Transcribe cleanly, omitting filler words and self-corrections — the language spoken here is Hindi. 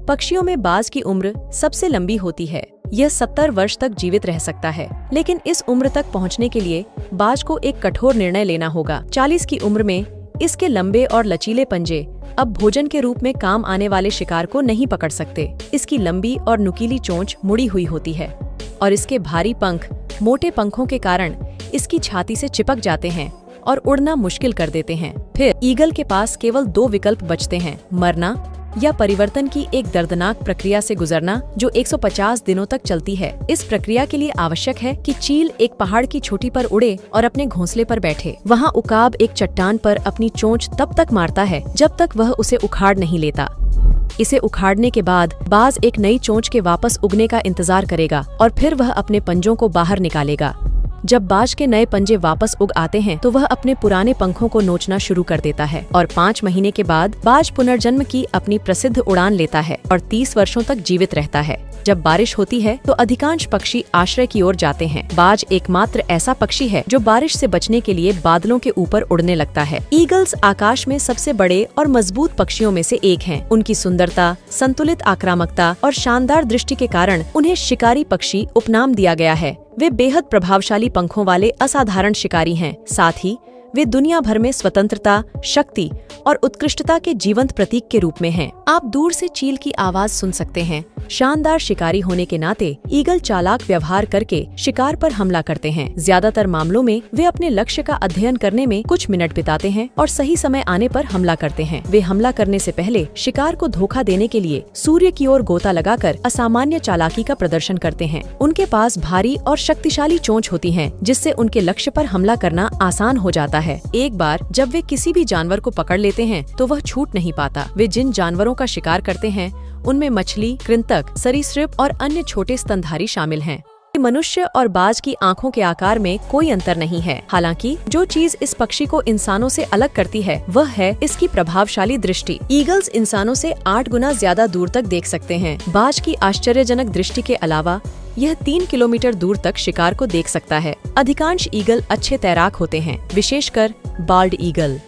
पक्षियों में बाज की उम्र सबसे लंबी होती है। यह 70 वर्ष तक जीवित रह सकता है। लेकिन इस उम्र तक पहुंचने के लिए बाज को एक कठोर निर्णय लेना होगा। 40 की उम्र में इसके लंबे और लचीले पंजे अब भोजन के रूप में काम आने वाले शिकार को नहीं पकड़ सकते। इसकी लंबी और नुकीली चोंच मुड़ी हुई होती है और इसके भारी पंख मोटे पंखों के कारण इसकी छाती से चिपक जाते हैं और उड़ना मुश्किल कर देते हैं। फिर ईगल के पास केवल 2 विकल्प बचते हैं, मरना या परिवर्तन की एक दर्दनाक प्रक्रिया से गुजरना जो 150 दिनों तक चलती है। इस प्रक्रिया के लिए आवश्यक है कि चील एक पहाड़ की चोटी पर उड़े और अपने घोंसले पर बैठे। वहाँ उकाब एक चट्टान पर अपनी चोंच तब तक मारता है जब तक वह उसे उखाड़ नहीं लेता। इसे उखाड़ने के बाद बाज एक नई चोंच के वापस उगने का इंतजार करेगा और फिर वह अपने पंजों को बाहर निकालेगा। जब बाज के नए पंजे वापस उग आते हैं तो वह अपने पुराने पंखों को नोचना शुरू कर देता है और 5 महीने के बाद बाज पुनर्जन्म की अपनी प्रसिद्ध उड़ान लेता है और 30 वर्षों तक जीवित रहता है। जब बारिश होती है तो अधिकांश पक्षी आश्रय की ओर जाते हैं। बाज एकमात्र ऐसा पक्षी है जो बारिश से बचने के लिए बादलों के ऊपर उड़ने लगता है। ईगल्स आकाश में सबसे बड़े और मजबूत पक्षियों में से एक हैं। उनकी सुंदरता, संतुलित आक्रामकता और शानदार दृष्टि के कारण उन्हें शिकारी पक्षी उपनाम दिया गया है। वे बेहद प्रभावशाली पंखों वाले असाधारण शिकारी हैं। साथ ही वे दुनिया भर में स्वतंत्रता, शक्ति और उत्कृष्टता के जीवंत प्रतीक के रूप में हैं। आप दूर से चील की आवाज सुन सकते हैं। शानदार शिकारी होने के नाते ईगल चालाक व्यवहार करके शिकार पर हमला करते हैं। ज्यादातर मामलों में वे अपने लक्ष्य का अध्ययन करने में कुछ मिनट बिताते हैं और सही समय आने पर हमला करते हैं। वे हमला करने से पहले शिकार को धोखा देने के लिए सूर्य की ओर गोता लगाकर असामान्य चालाकी का प्रदर्शन करते हैं। उनके पास भारी और शक्तिशाली चोंच होती है जिससे उनके लक्ष्य पर हमला करना आसान हो जाता है। एक बार जब वे किसी भी जानवर को पकड़ लेते हैं तो वह छूट नहीं पाता। वे जिन जानवरों का शिकार करते हैं उनमें मछली, कृंतक, सरीसृप और अन्य छोटे स्तनधारी शामिल हैं। मनुष्य और बाज की आंखों के आकार में कोई अंतर नहीं है। हालांकि जो चीज इस पक्षी को इंसानों से अलग करती है वह है इसकी प्रभावशाली दृष्टि। ईगल्स इंसानों से 8 गुना ज्यादा दूर तक देख सकते हैं। बाज की आश्चर्यजनक दृष्टि के अलावा यह 3 किलोमीटर दूर तक शिकार को देख सकता है। अधिकांश ईगल अच्छे तैराक होते हैं, विशेषकर बाल्ड ईगल।